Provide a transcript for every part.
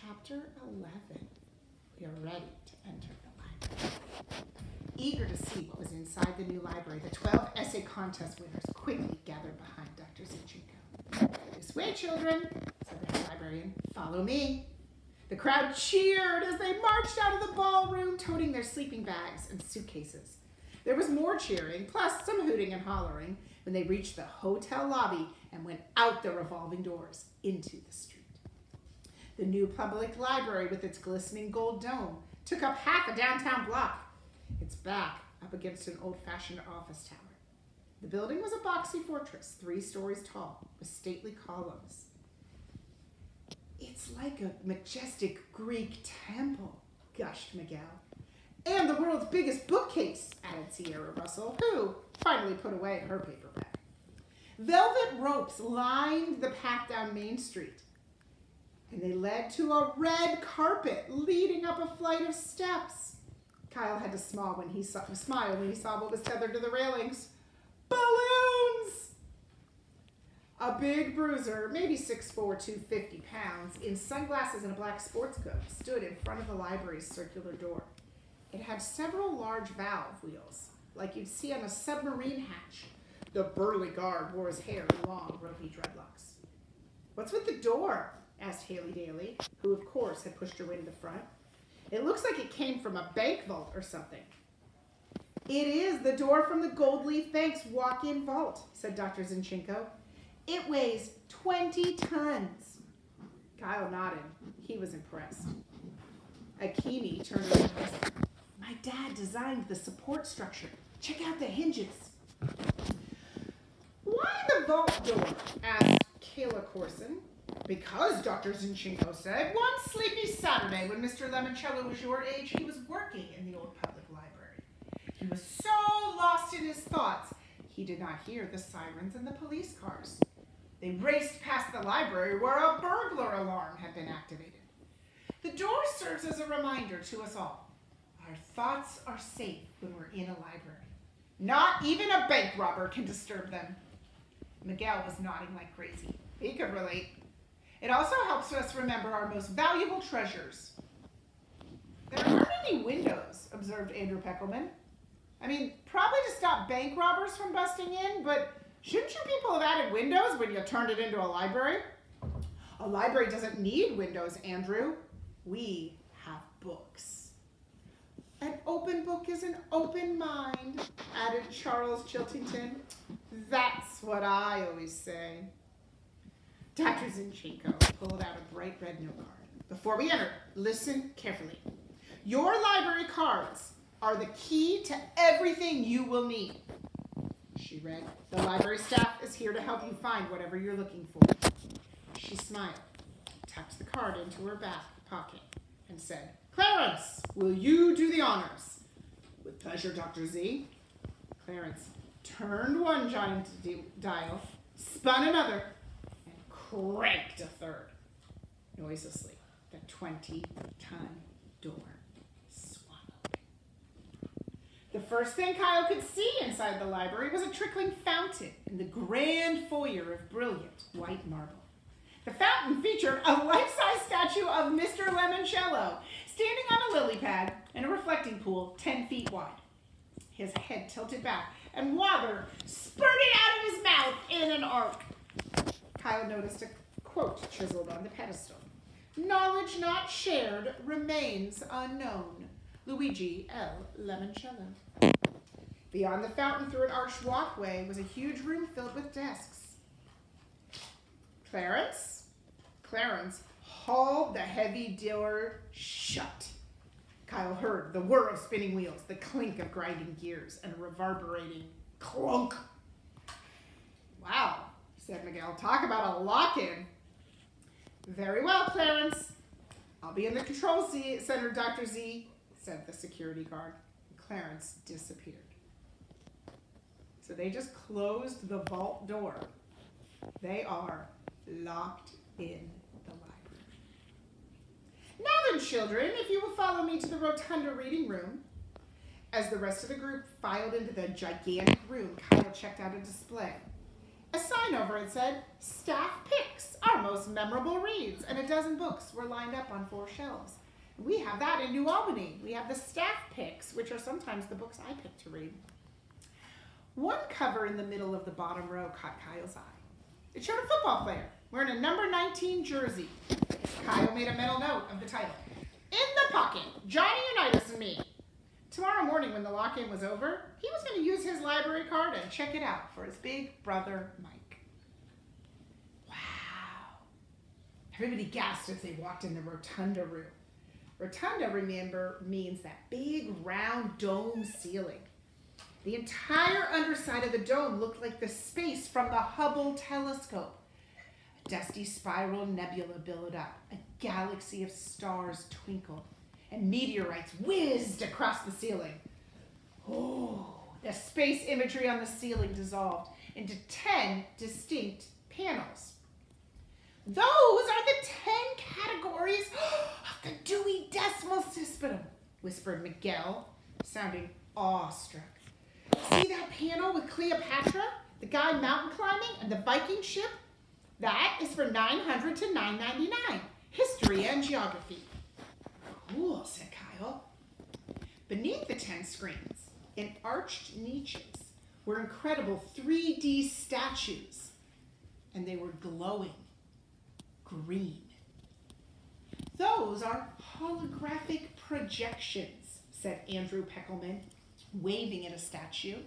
Chapter 11. We are ready to enter the library. Eager to see what was inside the new library, the 12 essay contest winners quickly gathered behind Dr. Zinchenko. "This way, children," said the head librarian. "Follow me." The crowd cheered as they marched out of the ballroom, toting their sleeping bags and suitcases. There was more cheering, plus some hooting and hollering, when they reached the hotel lobby and went out the revolving doors into the street. The new public library, with its glistening gold dome, took up half a downtown block, its back up against an old-fashioned office tower. The building was a boxy fortress, 3 stories tall, with stately columns. "It's like a majestic Greek temple," gushed Miguel. "And the world's biggest bookcase," added Sierra Russell, who finally put away her paperback. Velvet ropes lined the path down Main Street, and they led to a red carpet leading up a flight of steps. Kyle had to smile when he saw what was tethered to the railings. Balloons! A big bruiser, maybe 6'4", 250 pounds, in sunglasses and a black sports coat, stood in front of the library's circular door. It had several large valve wheels, like you'd see on a submarine hatch. The burly guard wore his hair in long, ropey dreadlocks. "What's with the door?" asked Haley Daly, who, of course, had pushed her way to the front. "It looks like it came from a bank vault or something." "It is the door from the Gold Leaf Bank's walk-in vault," said Dr. Zinchenko. "It weighs 20 tons. Kyle nodded. He was impressed. Akini turned around and whispered, "My dad designed the support structure. Check out the hinges." "Why the vault door?" asked Kayla Corson. "Because," Dr. Zinchenko said, "one sleepy Saturday when Mr. Lemoncello was your age, he was working in the old public library. He was so lost in his thoughts, he did not hear the sirens and the police cars. They raced past the library where a burglar alarm had been activated. The door serves as a reminder to us all. Our thoughts are safe when we're in a library. Not even a bank robber can disturb them." Miguel was nodding like crazy. He could relate. "It also helps us remember our most valuable treasures." "There aren't any windows," observed Andrew Peckelman. "I mean, probably to stop bank robbers from busting in, but shouldn't you people have added windows when you turned it into a library?" "A library doesn't need windows, Andrew. We have books." "An open book is an open mind," added Charles Chiltington. "That's what I always say." Dr. Zinchenko pulled out a bright red note card. "Before we enter, listen carefully. Your library cards are the key to everything you will need." She read, "The library staff is here to help you find whatever you're looking for." She smiled, tucked the card into her back pocket, and said, "Clarence, will you do the honors?" "With pleasure, Dr. Z." Clarence turned one giant dial, spun another, cranked a third. Noiselessly, the 20-ton door swung open. The first thing Kyle could see inside the library was a trickling fountain in the grand foyer of brilliant white marble. The fountain featured a life-size statue of Mr. Lemoncello standing on a lily pad in a reflecting pool 10 feet wide. His head tilted back and water spurted out of his mouth in an arc. Kyle noticed a quote chiseled on the pedestal. "Knowledge not shared remains unknown. Luigi L. Lemoncello." Beyond the fountain, through an arched walkway, was a huge room filled with desks. "Clarence?" Clarence hauled the heavy door shut. Kyle heard the whir of spinning wheels, the clink of grinding gears, and a reverberating clunk. "Wow," said Miguel. "Talk about a lock-in." "Very well, Clarence. I'll be in the control center, Dr. Z," said the security guard. Clarence disappeared. So they just closed the vault door. They are locked in the library. "Now then, children, if you will follow me to the rotunda reading room." As the rest of the group filed into the gigantic room, Kyle checked out a display. A sign over it said, "Staff Picks, our most memorable reads," and a dozen books were lined up on 4 shelves. We have that in New Albany. We have the Staff Picks, which are sometimes the books I pick to read. One cover in the middle of the bottom row caught Kyle's eye. It showed a football player wearing a number 19 jersey. Kyle made a mental note of the title. "In the pocket, Johnny Unitas and me." Tomorrow morning when the lock-in was over, he was going to use his library card and check it out for his big brother, Mike. Wow. Everybody gasped as they walked in the rotunda room. Rotunda, remember, means that big round dome ceiling. The entire underside of the dome looked like the space from the Hubble telescope. A dusty spiral nebula billowed up. A galaxy of stars twinkled, and meteorites whizzed across the ceiling. Oh, the space imagery on the ceiling dissolved into 10 distinct panels. "Those are the 10 categories of the Dewey Decimal System," whispered Miguel, sounding awestruck. "See that panel with Cleopatra, the guy mountain climbing, and the Viking ship? That is for 900 to 999, history and geography." "Cool," said Kyle. Beneath the 10 screens, in arched niches, were incredible 3D statues, and they were glowing green. "Those are holographic projections," said Andrew Peckelman, waving at a statue.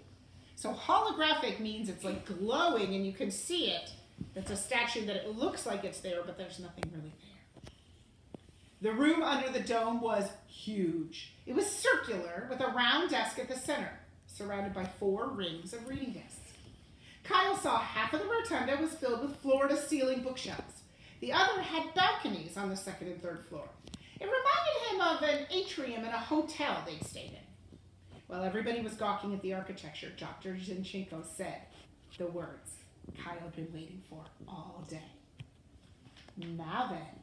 So holographic means it's like glowing and you can see it. It's a statue that it looks like it's there, but there's nothing really there. The room under the dome was huge. It was circular with a round desk at the center, surrounded by 4 rings of reading desks. Kyle saw half of the rotunda was filled with floor-to-ceiling bookshelves. The other had balconies on the 2nd and 3rd floor. It reminded him of an atrium in a hotel they'd stayed in. While everybody was gawking at the architecture, Dr. Zinchenko said the words Kyle had been waiting for all day. "Now then,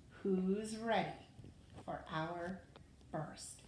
who's ready for our first